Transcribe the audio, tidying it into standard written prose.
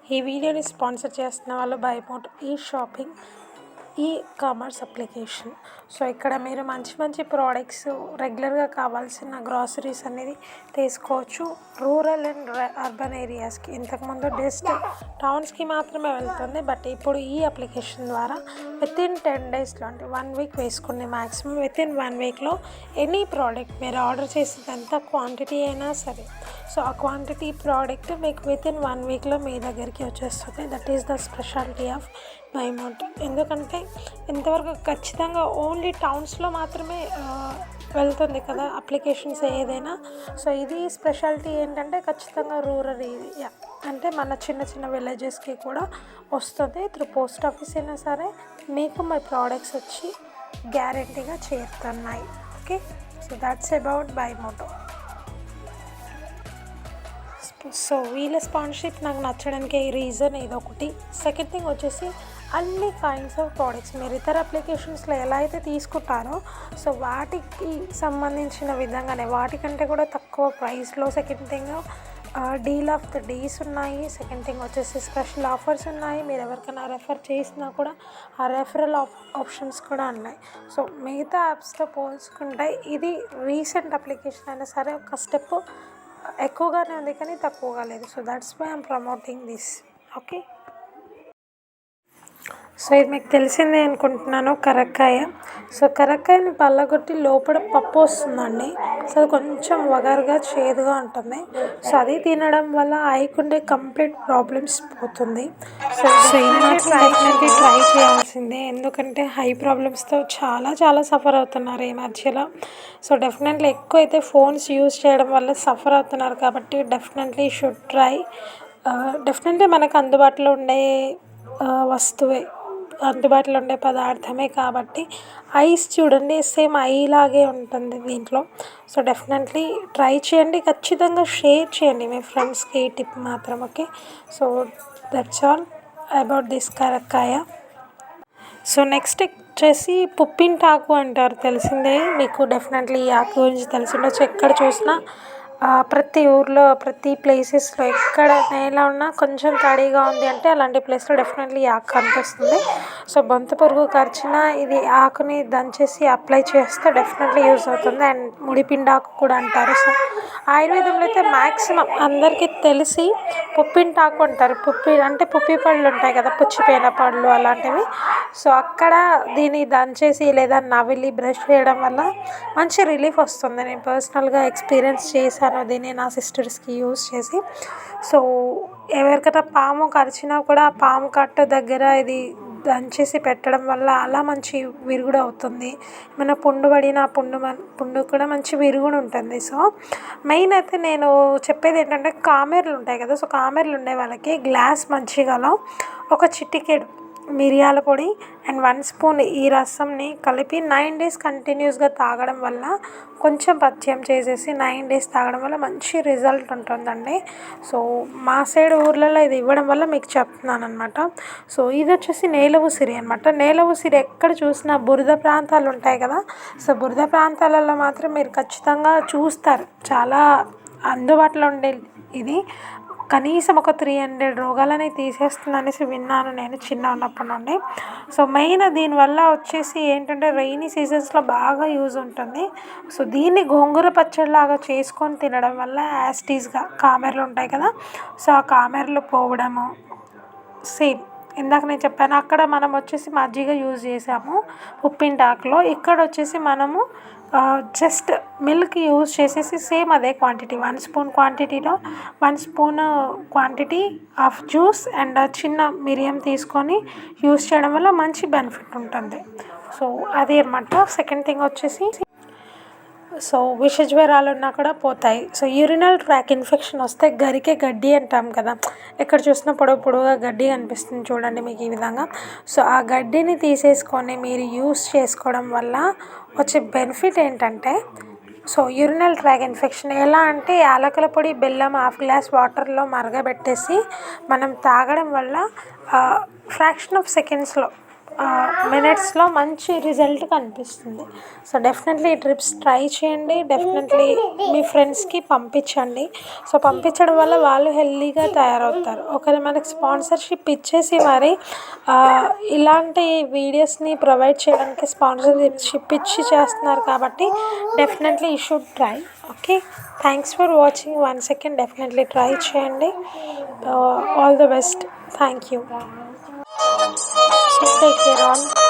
ఈ వీడియోని స్పాన్సర్ చేస్తున్న వాళ్ళు బైమోట్ ఈ shopping e commerce application. So ఇక్కడ మీరు మంచి మంచి ప్రోడక్ట్స్ రెగ్యులర్గా కావాల్సిన గ్రాసరీస్ అనేది తీసుకోవచ్చు. రూరల్ అండ్ అర్బన్ ఏరియాస్కి ఇంతకుముందు జస్ట్ టౌన్స్కి మాత్రమే వెళ్తుంది, బట్ ఇప్పుడు ఈ అప్లికేషన్ ద్వారా వితిన్ 10 డేస్లో అంటే 1 వీక్ వేసుకునే మ్యాక్సిమం వితిన్ 1 వీక్లో ఎనీ ప్రోడక్ట్ మీరు ఆర్డర్ చేసేది ఎంత క్వాంటిటీ అయినా సరే, సో ఆ క్వాంటిటీ ప్రోడక్ట్ మీకు వితిన్ 1 వీక్లో మీ దగ్గరికి వచ్చేస్తుంది. That is the specialty of Bymot. ఎందుకంటే ఇంతవరకు ఖచ్చితంగా ఓన్లీ టౌన్స్లో మాత్రమే వెళ్తుంది కదా అప్లికేషన్స్ ఏదైనా. సో ఇది స్పెషాలిటీ ఏంటంటే ఖచ్చితంగా రూరల్ ఏరియా అంటే మన చిన్న చిన్న విలేజెస్కి కూడా వస్తుంది. త్రూ పోస్ట్ ఆఫీస్ అయినా సరే మీకు మై ప్రోడక్ట్స్ వచ్చి గ్యారెంటీగా చేరుతున్నాయి. Okay, so that's about Bymoto. So వీళ్ళ స్పాన్సర్షిప్ నాకు నచ్చడానికి రీజన్ ఇదొకటి. సెకండ్ థింగ్ వచ్చేసి అన్ని కైండ్స్ ఆఫ్ ప్రోడక్ట్స్ మీరు ఇతర అప్లికేషన్స్లో ఎలా అయితే తీసుకుంటారో సో వాటికి సంబంధించిన విధంగానే వాటికంటే కూడా తక్కువ ప్రైస్లో. Second thing deal of the days ఉన్నాయి. సెకండ్ థింగ్ వచ్చేసి స్పెషల్ ఆఫర్స్ ఉన్నాయి. మీరు ఎవరికైనా రెఫర్ చేసినా కూడా ఆ రెఫరల్ ఆప్షన్స్ కూడా ఉన్నాయి. సో మిగతా యాప్స్తో పోల్చుకుంటే ఇది రీసెంట్ అప్లికేషన్ అయినా సరే ఒక స్టెప్ ఎక్కువగానే ఉంది కానీ తక్కువగా లేదు. So that's why I'm promoting this. Okay, so ఇది మీకు తెలిసిందే అనుకుంటున్నాను, కరక్కాయ. సో కరక్కాయని పళ్ళగొట్టి లోపల పప్పు వస్తుందండి. సో అది కొంచెం వగరుగా చేదుగా ఉంటుంది. సో అది తినడం వల్ల ఐకుండే కంప్లీట్ ప్రాబ్లమ్స్ పోతుంది. సో ఇది మాత్రం ట్రై చేయాల్సిందే, ఎందుకంటే హై ప్రాబ్లమ్స్తో చాలా సఫర్ అవుతున్నారు ఈ మధ్యలో. సో డెఫినెట్లీ ఎక్కువ అయితే ఫోన్స్ యూజ్ చేయడం వల్ల సఫర్ అవుతున్నారు కాబట్టి డెఫినెట్లీ షుడ్ ట్రై. డెఫినెట్లీ మనకు అందుబాటులో ఉండే వస్తువే, అందుబాటులో ఉండే పదార్థమే కాబట్టి ఐస్ చూడండి సేమ్ ఐలాగే ఉంటుంది దీంట్లో. సో డెఫినెట్లీ ట్రై చేయండి, ఖచ్చితంగా షేర్ చేయండి మీ ఫ్రెండ్స్కి ఈ టిప్ మాత్రం. Okay, so that's all about this కరక్కాయ. సో నెక్స్ట్ వచ్చేసి పుప్పింటాకు అంటారు, తెలిసిందే మీకు. డెఫినెట్లీ ఈ ఆకు గురించి తెలిసి ఉండొచ్చు. ఎక్కడ చూసినా ప్రతి ఊర్లో ప్రతి ప్లేసెస్లో ఎక్కడ నేల ఉన్నా కొంచెం తడిగా ఉంది అంటే అలాంటి ప్లేస్లో డెఫినెట్లీ ఈ ఆకు కనిపిస్తుంది. సో బొంత పురుగు కరిచినా ఇది ఆకుని దంచేసి అప్లై చేస్తే డెఫినెట్లీ యూజ్ అవుతుంది. అండ్ ముడిపిండాకు కూడా అంటారు. సో ఆయుర్వేదంలో అయితే మ్యాక్సిమం అందరికీ తెలిసి పుప్పింటాకు అంటారు. పుప్పి పళ్ళు ఉంటాయి కదా, పుచ్చిపోయిన పళ్ళు అలాంటివి. సో అక్కడ దీన్ని దంచేసి లేదా నవిలి బ్రష్ చేయడం వల్ల మంచి రిలీఫ్ వస్తుంది. నేను పర్సనల్గా ఎక్స్పీరియన్స్ చేశాను దీన్ని నా సిస్టర్స్కి యూజ్ చేసి. సో ఎవరికైనా పాము కరిచినా కూడా ఆ పాము కట్ట దగ్గర ఇది దంచేసి పెట్టడం వల్ల అలా మంచి విరుగుడు అవుతుంది. మన పుండు పడిన పుండు కూడా మంచి విరుగుడు ఉంటుంది. సో మెయిన్ అయితే నేను చెప్పేది ఏంటంటే కామెర్లు ఉంటాయి కదా, సో కామెర్లు ఉండే వాళ్ళకి గ్లాస్ మజ్జిగలో ఒక చిటికెడు మిరియాల పొడి అండ్ 1 స్పూన్ ఈ రసంని కలిపి 9 డేస్ కంటిన్యూస్గా తాగడం వల్ల, కొంచెం పథ్యం చేసేసి 9 డేస్ తాగడం వల్ల మంచి రిజల్ట్ ఉంటుందండి. సో మా సైడ్ ఊర్లలో ఇది ఇవ్వడం వల్ల మీకు చెప్తున్నాను అనమాట. సో ఇది వచ్చేసి నేల ఉసిరి అనమాట. నేల ఉసిరి ఎక్కడ చూసినా బురద ప్రాంతాలు ఉంటాయి కదా, సో బురద ప్రాంతాలలో మాత్రం మీరు ఖచ్చితంగా చూస్తారు. చాలా అందుబాటులో ఉండే ఇది కనీసం ఒక 300 రోగాలని తీసేస్తుంది అనేసి విన్నాను నేను చిన్న ఉన్నప్పటి నుండి. సో మెయిన్ దీనివల్ల వచ్చేసి ఏంటంటే రైనీ సీజన్స్లో బాగా యూజ్ ఉంటుంది. సో దీన్ని గోంగూర పచ్చడిలాగా చేసుకొని తినడం వల్ల యాస్టీస్గా కామెర్లు ఉంటాయి కదా, సో ఆ కామెర్లు పోవడము. సేమ్ ఇందాక నేను చెప్పాను, అక్కడ మనం వచ్చేసి మజ్జిగ యూజ్ చేసాము ఉప్పింటాకులో, ఇక్కడ వచ్చేసి మనము జస్ట్ మిల్క్ యూజ్ చేసేసి సేమ్ అదే క్వాంటిటీ 1 స్పూన్ క్వాంటిటీలో 1 spoon quantity of juice and చిన్న మిరియం తీసుకొని యూజ్ చేయడం వల్ల మంచి బెనిఫిట్ ఉంటుంది. సో అది అనమాట. సెకండ్ థింగ్ వచ్చేసి సో విష జ్వరాలు ఉన్నా కూడా పోతాయి. సో యూరినల్ ట్రాక్ ఇన్ఫెక్షన్ వస్తే గరికె గడ్డి అంటాం కదా, ఎక్కడ చూసినా పొడవుగా గడ్డి కనిపిస్తుంది చూడండి మీకు ఈ విధంగా. సో ఆ గడ్డిని తీసేసుకొని మీరు యూస్ చేసుకోవడం వల్ల వచ్చే బెనిఫిట్ ఏంటంటే, సో యూరినల్ ట్రాక్ ఇన్ఫెక్షన్ ఎలా అంటే యాలకుల పొడి బెల్లం 1/2 గ్లాస్ వాటర్లో మరగబెట్టేసి మనం తాగడం వల్ల ఫ్రాక్షన్ ఆఫ్ సెకండ్స్లో మినిట్స్లో మంచి రిజల్ట్ కనిపిస్తుంది. సో డెఫినెట్లీ ఈ ట్రిప్స్ ట్రై చేయండి. డెఫినెట్లీ మీ ఫ్రెండ్స్కి పంపించండి. సో పంపించడం వల్ల వాళ్ళు హెల్తీగా తయారవుతారు. ఒకవేళ మనకి స్పాన్సర్షిప్ ఇచ్చేసి మరి ఇలాంటి వీడియోస్ని ప్రొవైడ్ చేయడానికి స్పాన్సర్షిప్ ఇచ్చి చేస్తున్నారు కాబట్టి definitely you should try. Okay, thanks for watching. 1 second, definitely try చేయండి. All the best. Thank you. So take care all.